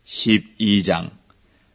12장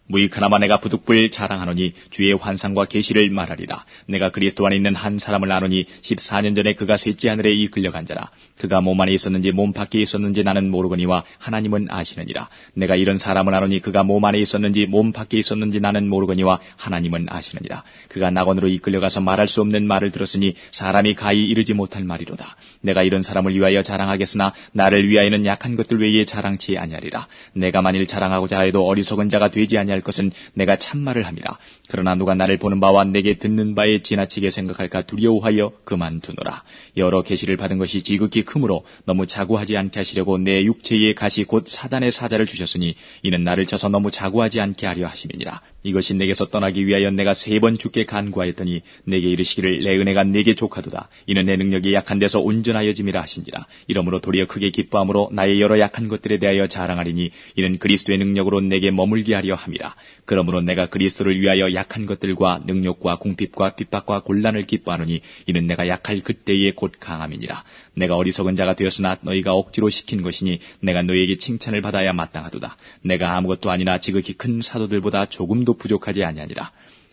무익하나마 내가 부득불 자랑하노니 주의 환상과 계시를 말하리라. 내가 그리스도 안에 있는 한 사람을 아노니 14년 전에 그가 셋째 하늘에 이끌려간 자라. 그가 몸 안에 있었는지 몸 밖에 있었는지 나는 모르거니와 하나님은 아시느니라. 내가 이런 사람을 아노니 그가 몸 안에 있었는지 몸 밖에 있었는지 나는 모르거니와 하나님은 아시느니라. 그가 낙원으로 이끌려가서 말할 수 없는 말을 들었으니 사람이 가히 이르지 못할 말이로다. 내가 이런 사람을 위하여 자랑하겠으나 나를 위하여는 약한 것들 외에 자랑치 아니하리라. 내가 만일 자랑하고자 해도 어리석은 자가 되지 아니할 것은 내가 참말을 함이라. 그러나 누가 나를 보는 바와 내게 듣는 바에 지나치게 생각할까 두려워하여 그만두노라. 여러 계시를 받은 것이 지극히 크므로 너무 자고하지 않게 하시려고 내 육체의 가시 곧 사단의 사자를 주셨으니 이는 나를 쳐서 너무 자고하지 않게 하려 하심이니라. 이것이 내게서 떠나기 위하여 내가 3번 주께 간구하였더니 내게 이르시기를 내 은혜가 내게 족하도다. 이는 내 능력이 약한 데서 온전하여짐이라 하신지라. 이러므로 도리어 크게 기뻐함으로 나의 여러 약한 것들에 대하여 자랑하리니 이는 그리스도의 능력으로 내게 머물게 하려 함이라. 그러므로 내가 그리스도를 위하여 약한 것들과 능력과 궁핍과 핍박과 곤란을 기뻐하노니 이는 내가 약할 그때에 곧 강함이니라. 내가 어리석은 자가 되었으나 너희가 억지로 시킨 것이니 내가 너희에게 칭찬을 받아야 마땅하도다. 내가 아무것도 아니나 지극히 큰 사도들보다 조금도 부족하지 아니하니라.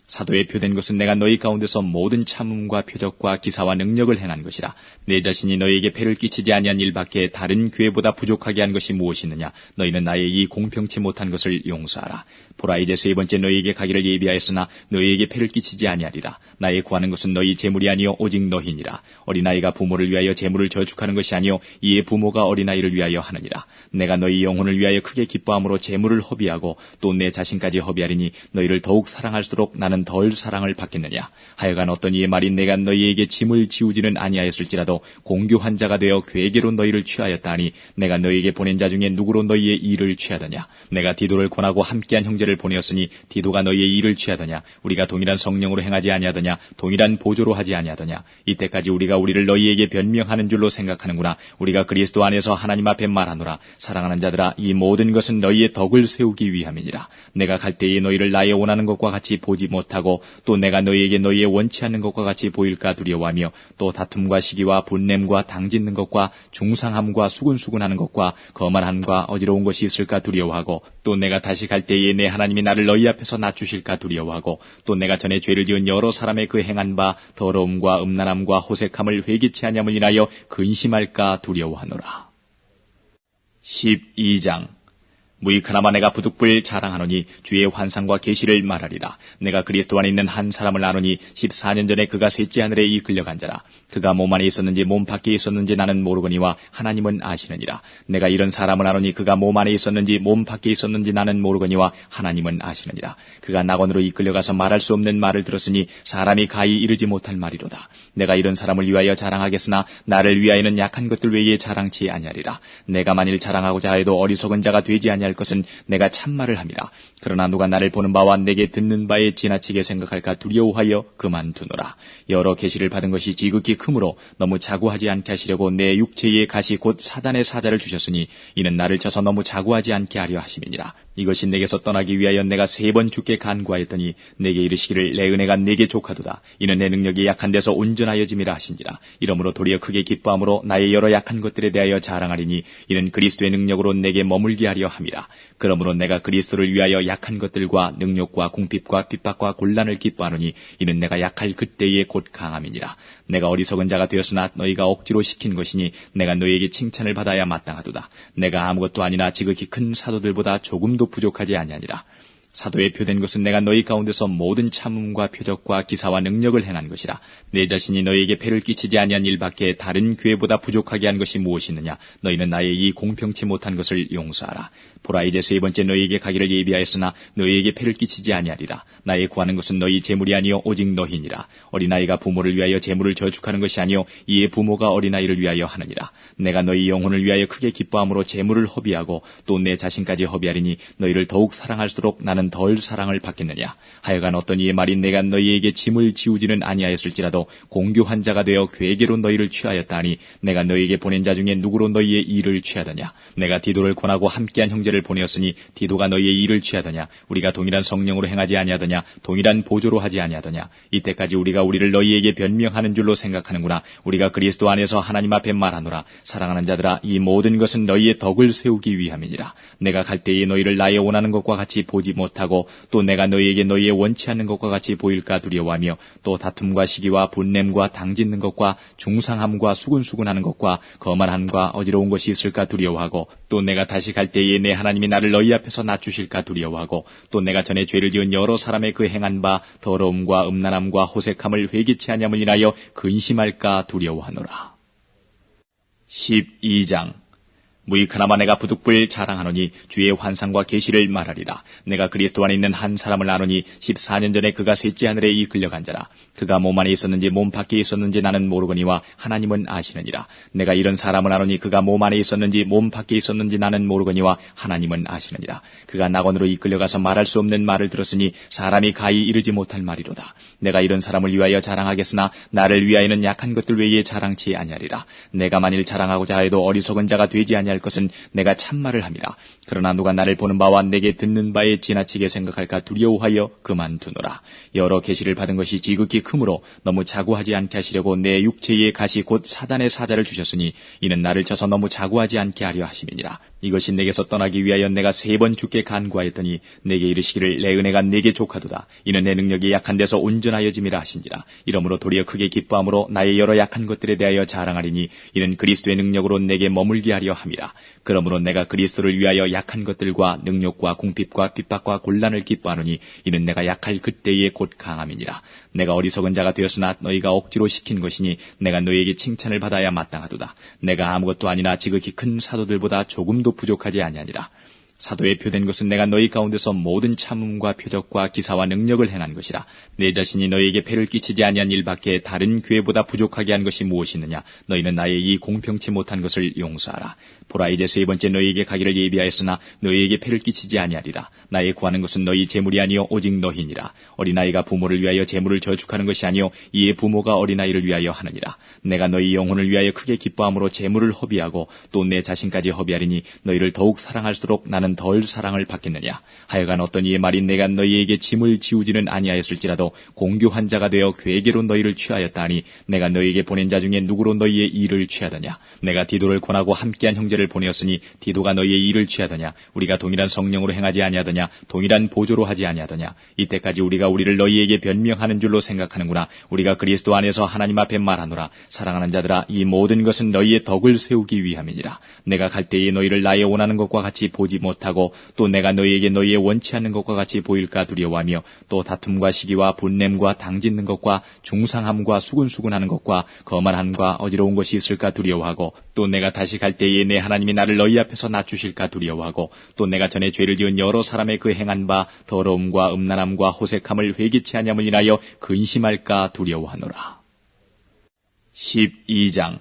사도의 표된 것은 내가 너희 가운데서 모든 참음과 표적과 기사와 능력을 행한 것이라. 내 자신이 너희에게 폐를 끼치지 아니한 일밖에 다른 교회보다 부족하게 한 것이 무엇이느냐. 너희는 나의 이 공평치 못한 것을 용서하라. 보라, 이제 3번째 너희에게 가기를 예비하였으나 너희에게 폐를 끼치지 아니하리라. 나의 구하는 것은 너희 재물이 아니요 오직 너희니라. 어린아이가 부모를 위하여 재물을 저축하는 것이 아니요 이에 부모가 어린아이를 위하여 하느니라. 내가 너희 영혼을 위하여 크게 기뻐함으로 재물을 허비하고 또 내 자신까지 허비하리니 너희를 더욱 사랑할수록 나는 덜 사랑을 받겠느냐. 하여간 어떤 이의 말이 내가 너희에게 짐을 지우지는 아니하였을지라도 공교한 자가 되어 괴계로 너희를 취하였다 하니 내가 너희에게 보낸 자 중에 누구로 너희의 일을 취하더냐. 내가 디도를 권하고 함께한 형제를 보내었으니 디도가 너희의 일을 취하더냐. 우리가 동일한 성령으로 행하지 아니하더냐. 동일한 보조로 하지 아니하더냐. 이때까지 우리가 우리를 너희에게 변명하는 줄로 생각하는구나. 우리가 그리스도 안에서 하나님 앞에 말하노라. 사랑하는 자들아, 이 모든 것은 너희의 덕을 세우기 위함이니라. 내가 갈 때에 너희를 나의 원하는 것과 같이 보지 못하고 또 내가 너희에게 너희의 원치 않는 것과 같이 보일까 두려워하며 또 다툼과 시기와 분냄과 당짓는 것과 중상함과 수근수근하는 것과 거만함과 어지러운 것이 있을까 두려워하고 또 내가 다시 갈 때에 내 하나님이 나를 너희 앞에서 낮추실까 두려워하고 또 내가 전에 죄를 지은 여러 사람의 그 행한 바 더러움과 음란함과 호색함을 회개치 아니함을 인하여 근심할까 두려워하노라. 12장 무익하나마 내가 부득불 자랑하노니 주의 환상과 계시를 말하리라. 내가 그리스도 안에 있는 한 사람을 아노니 14년 전에 그가 셋째 하늘에 이끌려간 자라. 그가 몸 안에 있었는지 몸 밖에 있었는지 나는 모르거니와 하나님은 아시느니라. 내가 이런 사람을 아노니 그가 몸 안에 있었는지 몸 밖에 있었는지 나는 모르거니와 하나님은 아시느니라. 그가 낙원으로 이끌려가서 말할 수 없는 말을 들었으니 사람이 가히 이르지 못할 말이로다. 내가 이런 사람을 위하여 자랑하겠으나 나를 위하여는 약한 것들 외에 자랑치 아니하리라. 내가 만일 자랑하고자 해도 어리석은 자가 되지 아니할 것은 내가 참말을 함이라. 그러나 누가 나를 보는 바와 내게 듣는 바에 지나치게 생각할까 두려워하여 그만두노라. 여러 계시를 받은 것이 지극히 크므로 너무 자고하지 않게 하시려고 내 육체의 가시 곧 사단의 사자를 주셨으니 이는 나를 쳐서 너무 자고하지 않게 하려 하심이니라. 이것이 내게서 떠나기 위하여 내가 3번 주께 간구하였더니 내게 이르시기를 내 은혜가 내게 족하도다. 이는 내 능력이 약한 데서 온전하여짐이라 하신지라. 이러므로 도리어 크게 기뻐함으로 나의 여러 약한 것들에 대하여 자랑하리니 이는 그리스도의 능력으로 내게 머물게 하려 함이라. 그러므로 내가 그리스도를 위하여 약한 것들과 능력과 궁핍과 핍박과 곤란을 기뻐하노니 이는 내가 약할 그때에 곧 강함이니라. 내가 어리석은 자가 되었으나 너희가 억지로 시킨 것이니 내가 너희에게 칭찬을 받아야 마땅하도다. 내가 아무것도 아니나 지극히 큰 사도들보다 조금도 부족하지 아니하니라. 사도의 표된 것은 내가 너희 가운데서 모든 참음과 표적과 기사와 능력을 행한 것이라. 내 자신이 너희에게 폐를 끼치지 아니한 일밖에 다른 교회보다 부족하게 한 것이 무엇이느냐. 너희는 나의 이 공평치 못한 것을 용서하라. 보라, 이제 3번째 너희에게 가기를 예비하였으나 너희에게 폐를 끼치지 아니하리라. 나의 구하는 것은 너희 재물이 아니요 오직 너희니라. 어린아이가 부모를 위하여 재물을 저축하는 것이 아니요 이에 부모가 어린아이를 위하여 하느니라. 내가 너희 영혼을 위하여 크게 기뻐함으로 재물을 허비하고 또 내 자신까지 허비하리니 너희를 더욱 사랑할수록 나는 나는 덜 사랑을 받겠느냐. 하여간 어떤 이의 말이 내가 너희에게 짐을 지우지는 아니하였을지라도 공교한 자가 되어 괴계로 너희를 취하였다 하니 내가 너희에게 보낸 자 중에 누구로 너희의 일을 취하더냐. 내가 디도를 권하고 함께한 형제를 보내었으니 디도가 너희의 일을 취하더냐. 우리가 동일한 성령으로 행하지 아니하더냐. 동일한 보조로 하지 아니하더냐. 이때까지 우리가 우리를 너희에게 변명하는 줄로 생각하는구나. 우리가 그리스도 안에서 하나님 앞에 말하노라. 사랑하는 자들아, 이 모든 것은 너희의 덕을 세우기 위함이니라. 내가 갈 때에 너희를 나의 원하는 것과 같이 보지 못하고 또 내가 너희에게 너희의 원치 않는 것과 같이 보일까 두려워하며 또 다툼과 시기와 분냄과 당짓는 것과 중상함과 수군수군하는 것과 거만함과 어지러운 것이 있을까 두려워하고 또 내가 다시 갈 때에 내 하나님이 나를 너희 앞에서 낮추실까 두려워하고 또 내가 전에 죄를 지은 여러 사람의 그 행한 바 더러움과 음란함과 호색함을 회개치 아니함을 인하여 근심할까 두려워하노라. 12장. 무익하나마 내가 부득불 자랑하노니 주의 환상과 계시를 말하리라. 내가 그리스도 안에 있는 한 사람을 아노니 14년 전에 그가 셋째 하늘에 이끌려간 자라. 그가 몸 안에 있었는지 몸 밖에 있었는지 나는 모르거니와 하나님은 아시느니라. 내가 이런 사람을 아노니 그가 몸 안에 있었는지 몸 밖에 있었는지 나는 모르거니와 하나님은 아시느니라. 그가 낙원으로 이끌려가서 말할 수 없는 말을 들었으니 사람이 가히 이르지 못할 말이로다. 내가 이런 사람을 위하여 자랑하겠으나 나를 위하여는 약한 것들 외에 자랑치 아니하리라. 내가 만일 자랑하고자 해도 어리석은 자가 되지 아니할 것은 내가 참말을 함이라. 그러나 누가 나를 보는 바와 내게 듣는 바에 지나치게 생각할까 두려워하여 그만두노라. 여러 계시를 받은 것이 지극히 크므로 너무 자고하지 않게 하시려고 내 육체의 가시 곧 사단의 사자를 주셨으니 이는 나를 쳐서 너무 자고하지 않게 하려 하심이니라. 이것이 내게서 떠나기 위하여 내가 3번 주께 간구하였더니 내게 이르시기를 내 은혜가 내게 족하도다. 이는 내 능력이 약한 데서 온전하여짐이라 하신지라. 이러므로 도리어 크게 기뻐함으로 나의 여러 약한 것들에 대하여 자랑하리니 이는 그리스도의 능력으로 내게 머물게 하려 함이라. 그러므로 내가 그리스도를 위하여 약한 것들과 능력과 궁핍과 핍박과 곤란을 기뻐하노니 이는 내가 약할 그때에 곧 강함이니라. 내가 어리석은 자가 되었으나 너희가 억지로 시킨 것이니 내가 너희에게 칭찬을 받아야 마땅하도다. 내가 아무것도 아니나 지극히 큰 사도들보다 조금도 부족하지 아니하니라. 사도의 표된 것은 내가 너희 가운데서 모든 참음과 표적과 기사와 능력을 행한 것이라. 내 자신이 너희에게 폐를 끼치지 아니한 일밖에 다른 교회보다 부족하게 한 것이 무엇이 있느냐. 너희는 나의 이 공평치 못한 것을 용서하라. 보라, 이제 3번째 너희에게 가기를 예비하였으나 너희에게 폐를 끼치지 아니하리라. 나의 구하는 것은 너희 재물이 아니요 오직 너희니라. 어린아이가 부모를 위하여 재물을 저축하는 것이 아니요 이의 부모가 어린아이를 위하여 하느니라. 내가 너희 영혼을 위하여 크게 기뻐함으로 재물을 허비하고 또 내 자신까지 허비하리니 너희를 더욱 사랑할수록 나는 덜 사랑을 받겠느냐. 하여간 어떤 이의 말이 내가 너희에게 짐을 지우지는 아니하였을지라도 공교한 자가 되어 괴계로 너희를 취하였다 하니 내가 너희에게 보낸 자 중에 누구로 너희의 일을 취하더냐. 내가 디도를 권하고 함께한 형제를 보내었으니 디도가 너희의 일을 취하더냐. 우리가 동일한 성령으로 행하지 아니하더냐. 동일한 보조로 하지 아니하더냐. 이때까지 우리가 우리를 너희에게 변명하는 줄로 생각하는구나. 우리가 그리스도 안에서 하나님 앞에 말하노라. 사랑하는 자들아, 이 모든 것은 너희의 덕을 세우기 위함이니라. 내가 갈 때에 너희를 나의 원하는 것과 같이 보지 못하고 또 내가 너희에게 너희의 원치 않는 것과 같이 보일까 두려워하며 또 다툼과 시기와 분냄과 당짓는 것과 중상함과 수군수군하는 것과 거만함과 어지러운 것이 있을까 두려워하고 또 내가 다시 갈 때에 내 하나님이 나를 너희 앞에서 낮추실까 두려워하고 또 내가 전에 죄를 지은 여러 사람의 그 행한 바 더러움과 음란함과 호색함을 회개치 아니함을 인하여 근심할까 두려워하노라. 12장.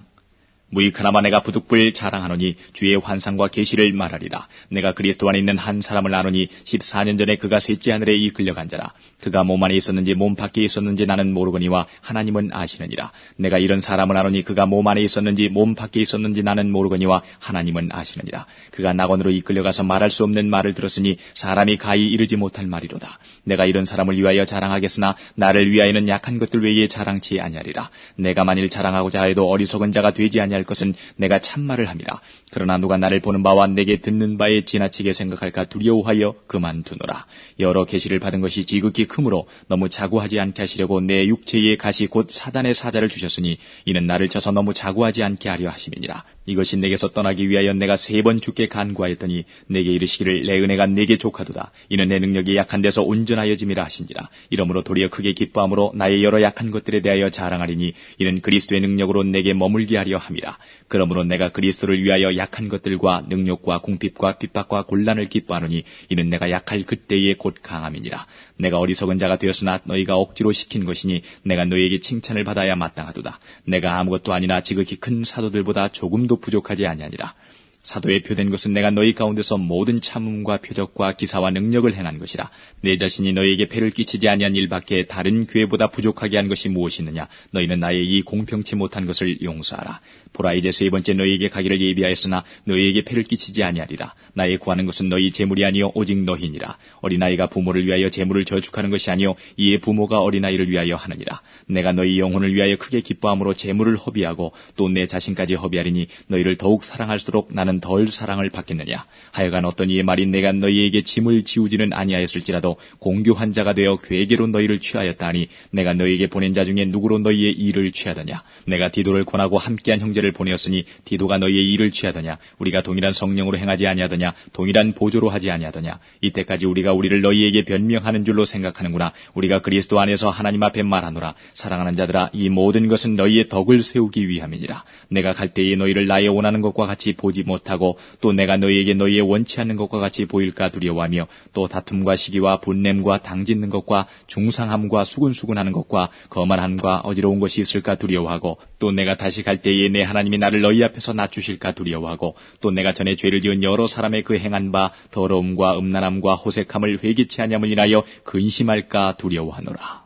무익하나마 내가 부득불 자랑하노니 주의 환상과 계시를 말하리라. 내가 그리스도 안에 있는 한 사람을 아노니 14년 전에 그가 셋째 하늘에 이끌려간 자라. 그가 몸 안에 있었는지 몸 밖에 있었는지 나는 모르거니와 하나님은 아시느니라. 내가 이런 사람을 아노니 그가 몸 안에 있었는지 몸 밖에 있었는지 나는 모르거니와 하나님은 아시느니라. 그가 낙원으로 이끌려가서 말할 수 없는 말을 들었으니 사람이 가히 이르지 못할 말이로다. 내가 이런 사람을 위하여 자랑하겠으나 나를 위하여는 약한 것들 외에 자랑치 아니하리라. 내가 만일 자랑하고자 해도 어리석은 자가 되지 아니할 것은 내가 참말을 함이라. 그러나 누가 나를 보는 바와 내게 듣는 바에 지나치게 생각할까 두려워하여 그만두노라. 여러 계시를 받은 것이 지극히 크므로 너무 자고하지 않게 하시려고 내 육체의 가시 곧 사단의 사자를 주셨으니 이는 나를 쳐서 너무 자고하지 않게 하려 하심이니라. 이것이 내게서 떠나기 위하여 내가 3번 주께 간구하였더니 내게 이르시기를 내 은혜가 내게 족하도다. 이는 내 능력이 약한 데서 온전하여짐이라 하신지라. 이러므로 도리어 크게 기뻐함으로 나의 여러 약한 것들에 대하여 자랑하리니 이는 그리스도의 능력으로 내게 머물게 하려 함이라. 그러므로 내가 그리스도를 위하여 약한 것들과 능력과 궁핍과 핍박과 곤란을 기뻐하노니 이는 내가 약할 그때에 곧 강함이니라. 내가 어리석은 자가 되었으나 너희가 억지로 시킨 것이니 내가 너희에게 칭찬을 받아야 마땅하도다. 내가 아무것도 아니나 지극히 큰 사도들보다 조금도 부족하지 아니하니라. 사도의 표된 것은 내가 너희 가운데서 모든 참음과 표적과 기사와 능력을 행한 것이라. 내 자신이 너희에게 폐를 끼치지 아니한 일밖에 다른 교회보다 부족하게 한 것이 무엇이느냐. 너희는 나의 이 공평치 못한 것을 용서하라. 보라, 이제 세 번째 너희에게 가기를 예비하였으나 너희에게 폐를 끼치지 아니하리라. 나의 구하는 것은 너희 재물이 아니요 오직 너희니라. 어린아이가 부모를 위하여 재물을 저축하는 것이 아니요 이에 부모가 어린아이를 위하여 하느니라. 내가 너희 영혼을 위하여 크게 기뻐함으로 재물을 허비하고 또 내 자신까지 허비하리니 너희를 더욱 사랑할수록 나는 덜 사랑을 받겠느냐. 하여간 어떤 이의 말이 내가 너희에게 짐을 지우지는 아니하였을지라도 공교한 자가 되어 괴계로 너희를 취하였다 하니 내가 너희에게 보낸 자 중에 누구로 너희의 일을 취하더냐. 내가 디도를 권하고 함께한 형제를 보내었으니 디도가 너희의 일을 취하더냐. 우리가 동일한 성령으로 행하지 아니하더냐. 동일한 보조로 하지 아니하더냐. 이때까지 우리가 우리를 너희에게 변명하는 줄로 생각하는구나. 우리가 그리스도 안에서 하나님 앞에 말하노라. 사랑하는 자들아, 이 모든 것은 너희의 덕을 세우기 위함이니라. 내가 갈 때에 너희를 나의 원하는 것과 같이 보지 못하고 또 내가 너희에게 너희의 원치 않는 것과 같이 보일까 두려워하며 또 다툼과 시기와 분냄과 당짓는 것과 중상함과 수군수군하는 것과 거만함과 어지러운 것이 있을까 두려워하고 또 내가 다시 갈 때에 내 하나님이 나를 너희 앞에서 낮추실까 두려워하고 또 내가 전에 죄를 지은 여러 사람의 그 행한 바 더러움과 음란함과 호색함을 회개치 아니함을 인하여 근심할까 두려워하노라.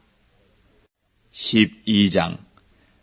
12장.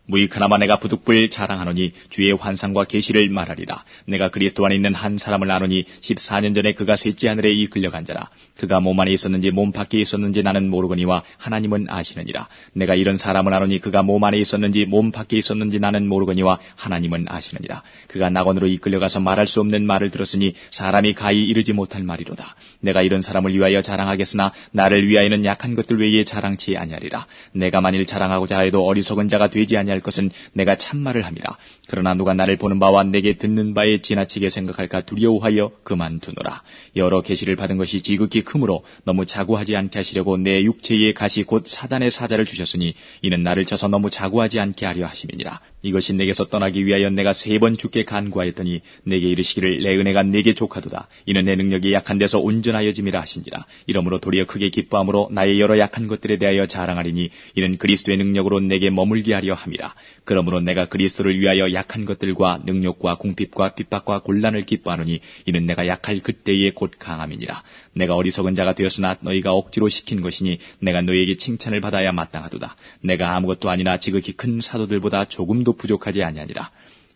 무익하나마 내가 부득불 자랑하노니 주의 환상과 계시를 말하리라. 내가 그리스도 안에 있는 한 사람을 아노니 14년 전에 그가 셋째 하늘에 이끌려간 자라. 그가 몸 안에 있었는지 몸 밖에 있었는지 나는 모르거니와 하나님은 아시느니라. 내가 이런 사람을 아노니 그가 몸 안에 있었는지 몸 밖에 있었는지 나는 모르거니와 하나님은 아시느니라. 그가 낙원으로 이끌려가서 말할 수 없는 말을 들었으니 사람이 가히 이르지 못할 말이로다. 내가 이런 사람을 위하여 자랑하겠으나 나를 위하여는 약한 것들 외에 자랑치 아니하리라. 내가 만일 자랑하고자 하여도 어리석은 자가 되지 아니할 것은 내가 참말을 함이라. 그러나 누가 나를 보는 바와 내게 듣는 바에 지나치게 생각할까 두려워하여 그만두노라. 여러 계시를 받은 것이 지극히 크므로 너무 자고하지 않게 하시려고 내 육체의 가시 곧 사단의 사자를 주셨으니 이는 나를 쳐서 너무 자고하지 않게 하려 하심이니라. 이것이 내게서 떠나기 위하여 내가 3번 주께 간구하였더니 내게 이르시기를 내 은혜가 내게 족하도다. 이는 내 능력이 약한 데서 온전하여짐이라 하신지라. 이러므로 도리어 크게 기뻐함으로 나의 여러 약한 것들에 대하여 자랑하리니 이는 그리스도의 능력으로 내게 머물게 하려 함이라. 그러므로 내가 그리스도를 위하여 약한 것들과 능력과 궁핍과 핍박과 곤란을 기뻐하노니 이는 내가 약할 그때에 곧 강함이니라. 내가 어리석은 자가 되었으나 너희가 억지로 시킨 것이니 내가 너희에게 칭찬을 받아야 마땅하도다. 내가 아무것도 아니나 지극히 큰 사도들보다 조금도 부족하지 아니하니라.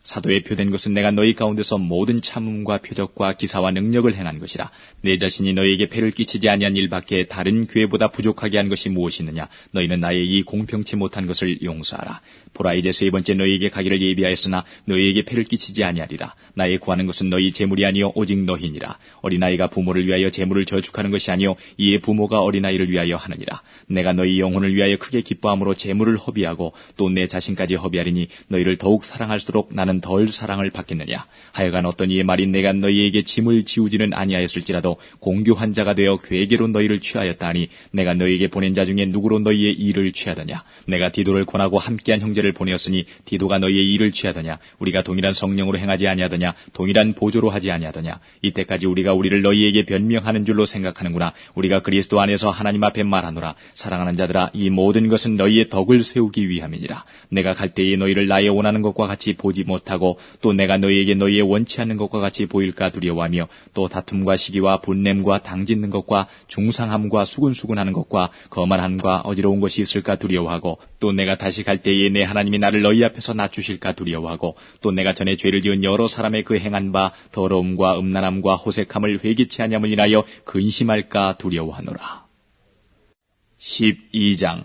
사도의 표된 것은 내가 너희 가운데서 모든 참음과 표적과 기사와 능력을 행한 것이라. 내 자신이 너희에게 폐를 끼치지 아니한 일밖에 다른 교회보다 부족하게 한 것이 무엇이느냐. 너희는 나의 이 공평치 못한 것을 용서하라. 보라, 이제 3번째 너희에게 가기를 예비하였으나 너희에게 폐를 끼치지 아니하리라. 나의 구하는 것은 너희 재물이 아니요 오직 너희니라. 어린아이가 부모를 위하여 재물을 저축하는 것이 아니요 이에 부모가 어린아이를 위하여 하느니라. 내가 너희 영혼을 위하여 크게 기뻐함으로 재물을 허비하고 또 내 자신까지 허비하리니 너희를 더욱 사랑할수록 나는 덜 사랑을 받겠느냐. 하여간 어떤 이의 말이 내가 너희에게 짐을 지우지는 아니하였을지라도 공교한 자가 되어 괴계로 너희를 취하였다 하니 내가 너희에게 보낸 자 중에 누구로 너희의 일을 취하더냐. 내가 디도를 권하고 함께한 형제를 보내었으니 디도가 너희의 일을 취하더냐. 우리가 동일한 성령으로 행하지 아니하더냐. 동일한 보조로 하지 아니하더냐. 이때까지 우리가 우리를 너희에게 변명하는 줄로 생각하는구나. 우리가 그리스도 안에서 하나님 앞에 말하노라. 사랑하는 자들아, 이 모든 것은 너희의 덕을 세우기 위함이니라. 내가 갈 때에 너희를 나의 원하는 것과 같이 보지 못하고 또 내가 너희에게 너희의 원치 않는 것과 같이 보일까 두려워하며 또 다툼과 시기와 분냄과 당짓는 것과 중상함과 수군수군하는 것과 거만함과 어지러운 것이 있을까 두려워하고 또 내가 다시 갈 때에 내 하나님이 나를 너희 앞에서 낮추실까 두려워하고 또 내가 전에 죄를 지은 여러 사람의 그 행한 바 더러움과 음란함과 호색함을 회개치 아니함을 인하여 근심할까 두려워하노라. 12장.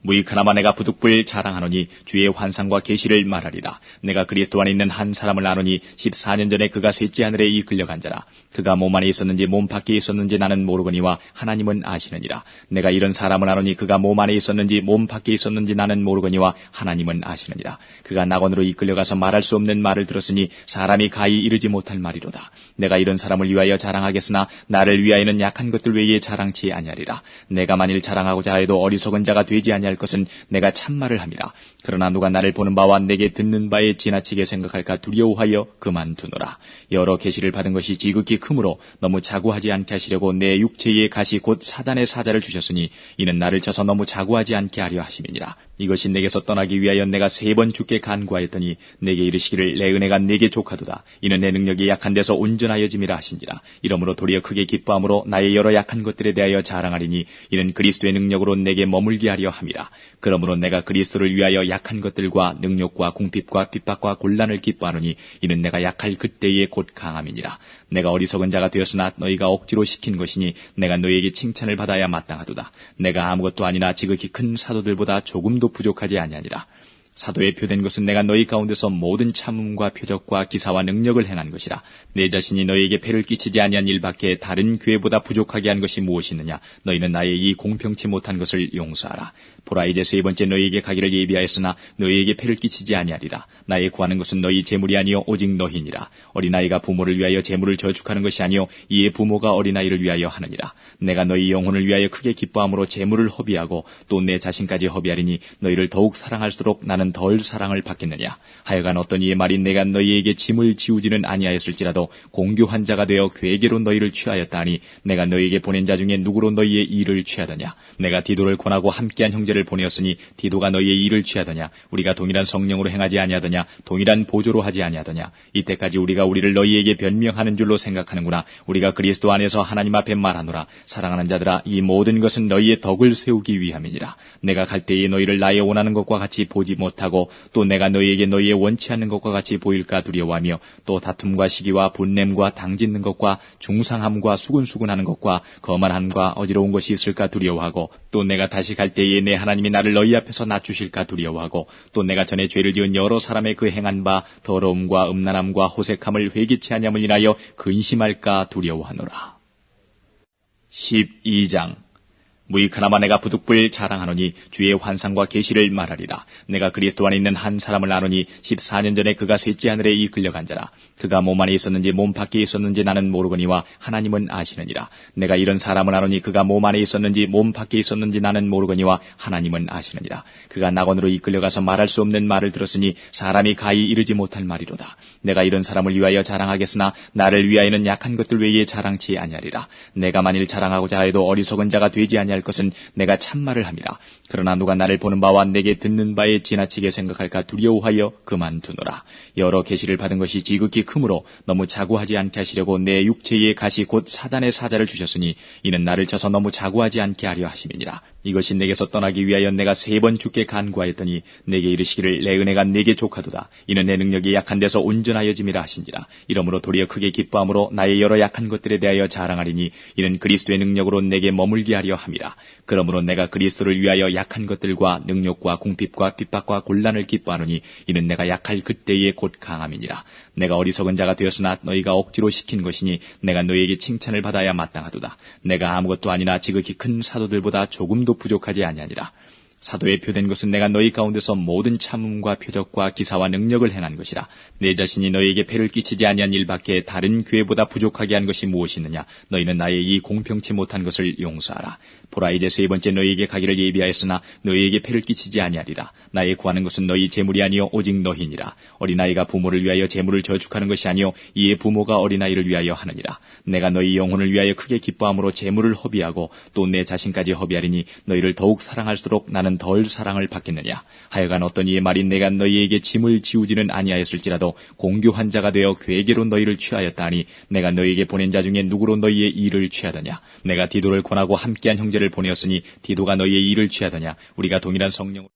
무익하나마 내가 부득불 자랑하노니 주의 환상과 계시를 말하리라. 내가 그리스도 안에 있는 한 사람을 아노니 14년 전에 그가 셋째 하늘에 이끌려간 자라. 그가 몸 안에 있었는지 몸 밖에 있었는지 나는 모르거니와 하나님은 아시느니라. 내가 이런 사람을 아노니 그가 몸 안에 있었는지 몸 밖에 있었는지 나는 모르거니와 하나님은 아시느니라. 그가 낙원으로 이끌려가서 말할 수 없는 말을 들었으니 사람이 가히 이르지 못할 말이로다. 내가 이런 사람을 위하여 자랑하겠으나 나를 위하여는 약한 것들 외에 자랑치 아니하리라. 내가 만일 자랑하고자 하여도 어리석은 자가 되지 아니할 것은 내가 참말을 함이라. 그러나 누가 나를 보는 바와 내게 듣는 바에 지나치게 생각할까 두려워하여 그만두노라. 여러 계시를 받은 것이 지극히 크므로 너무 자고하지 않게 하시려고 내 육체의 가시 곧 사단의 사자를 주셨으니 이는 나를 쳐서 너무 자고하지 않게 하려 하심이니라. 이것이 내게서 떠나기 위하여 내가 3번 주께 간구하였더니 내게 이르시기를 내 은혜가 내게 족하도다. 이는 내 능력이 약한 데서 온전하여짐이라 하신지라. 이러므로 도리어 크게 기뻐함으로 나의 여러 약한 것들에 대하여 자랑하리니 이는 그리스도의 능력으로 내게 머물게 하려 함이라. 그러므로 내가 그리스도를 위하여 약한 것들과 능욕과 궁핍과 핍박과 곤란을 기뻐하노니 이는 내가 약할 그때에 곧 강함이니라. 내가 어리석은 자가 되었으나 너희가 억지로 시킨 것이니 내가 너희에게 칭찬을 받아야 마땅하도다. 내가 아무것도 아니나 지극히 큰 사도들보다 조금도 부족하지 아니하니라. 사도의 표된 것은 내가 너희 가운데서 모든 참음과 표적과 기사와 능력을 행한 것이라. 내 자신이 너희에게 폐를 끼치지 아니한 일밖에 다른 교회보다 부족하게 한 것이 무엇이 있느냐. 너희는 나의 이 공평치 못한 것을 용서하라. 보라, 이제 3번째 너희에게 가기를 예비하였으나 너희에게 폐를 끼치지 아니하리라. 나의 구하는 것은 너희 재물이 아니요 오직 너희니라. 어린아이가 부모를 위하여 재물을 저축하는 것이 아니요 이에 부모가 어린아이를 위하여 하느니라. 내가 너희 영혼을 위하여 크게 기뻐함으로 재물을 허비하고 또 내 자신까지 허비하리니 너희를 더욱 사랑할수록 나는 덜 사랑을 받겠느냐. 하여간 어떤 이의 말이 내가 너희에게 짐을 지우지는 아니하였을지라도 공교한 자가 되어 괴계로 너희를 취하였다 하니 내가 너희에게 보낸 자 중에 누구로 너희의 일을 취하더냐. 내가 디도를 권하고 함께한 형제를 보내었으니 디도가 너희의 일을 취하더냐. 우리가 동일한 성령으로 행하지 아니하더냐. 동일한 보조로 하지 아니하더냐. 이때까지 우리가 우리를 너희에게 변명하는 줄로 생각하는구나. 우리가 그리스도 안에서 하나님 앞에 말하노라. 사랑하는 자들아, 이 모든 것은 너희의 덕을 세우기 위함이니라. 내가 갈 때에 너희를 나의 원하는 것과 같이 보지 못하고 또 내가 너희에게 너희의 원치 않는 것과 같이 보일까 두려워하며 또 다툼과 시기와 분냄과 당짓는 것과 중상함과 수근수근하는 것과 거만함과 어지러운 것이 있을까 두려워하고 또 내가 다시 갈 때에 내 하나님이 나를 너희 앞에서 낮추실까 두려워하고 또 내가 전에 죄를 지은 여러 사람의 그 행한 바 더러움과 음란함과 호색함을 회개치 아니함을 인하여 근심할까 두려워하노라. 12장. 무익하나마 내가 부득불 자랑하노니 주의 환상과 계시를 말하리라. 내가 그리스도 안에 있는 한 사람을 아노니 14년 전에 그가 셋째 하늘에 이끌려간 자라. 그가 몸 안에 있었는지 몸 밖에 있었는지 나는 모르거니와 하나님은 아시느니라. 내가 이런 사람을 아노니 그가 몸 안에 있었는지 몸 밖에 있었는지 나는 모르거니와 하나님은 아시느니라. 그가 낙원으로 이끌려가서 말할 수 없는 말을 들었으니 사람이 가히 이르지 못할 말이로다. 내가 이런 사람을 위하여 자랑하겠으나 나를 위하여는 약한 것들 외에 자랑치 아니하리라. 내가 만일 자랑하고자 하여도 어리석은 자가 되지 아니할 것은 내가 참말을 함이라. 그러나 누가 나를 보는 바와 내게 듣는 바에 지나치게 생각할까 두려워하여 그만두노라. 여러 계시를 받은 것이 지극히 크므로 너무 자고하지 않게 하시려고 내 육체의 가시 곧 사단의 사자를 주셨으니 이는 나를 쳐서 너무 자고하지 않게 하려 하심이니라. 이것이 내게서 떠나기 위하여 내가 3번 주께 간구하였더니 내게 이르시기를 내 은혜가 내게 족하도다. 이는 내 능력이 약한 데서 온전하여짐이라 하신지라. 이러므로 도리어 크게 기뻐함으로 나의 여러 약한 것들에 대하여 자랑하리니 이는 그리스도의 능력으로 내게 머물게 하려 함이라. 그러므로 내가 그리스도를 위하여 약한 것들과 능욕과 궁핍과 핍박과 곤란을 기뻐하노니 이는 내가 약할 그때에 곧 강함이니라. 내가 어리석은 자가 되었으나 너희가 억지로 시킨 것이니 내가 너희에게 칭찬을 받아야 마땅하도다. 내가 아무것도 아니나 지극히 큰 사도들보다 조금도 부족하지 아니하니라. 사도의 표된 것은 내가 너희 가운데서 모든 참음과 표적과 기사와 능력을 행한 것이라. 내 자신이 너희에게 폐를 끼치지 아니한 일밖에 다른 교회보다 부족하게 한 것이 무엇이 있느냐. 너희는 나의 이 공평치 못한 것을 용서하라. 보라, 이제 3번째 너희에게 가기를 예비하였으나 너희에게 폐를 끼치지 아니하리라. 나의 구하는 것은 너희 재물이 아니요 오직 너희니라. 어린아이가 부모를 위하여 재물을 저축하는 것이 아니요 이에 부모가 어린아이를 위하여 하느니라. 내가 너희 영혼을 위하여 크게 기뻐함으로 재물을 허비하고 또 내 자신까지 허비하리니 너희를 더욱 사랑할수록 나는 덜 사랑을 받겠느냐. 하여간 어떤 이의 말이 내가 너희에게 짐을 지우지는 아니하였을지라도 공교한 자가 되어 괴계로 너희를 취하였다 하니 내가 너희에게 보낸 자 중에 누구로 너희의 일을 취하더냐. 내가 디도를 권하고 함께한 형제를 보내었으니 디도가 너희의 일을 취하더냐. 우리가 동일한 성령으로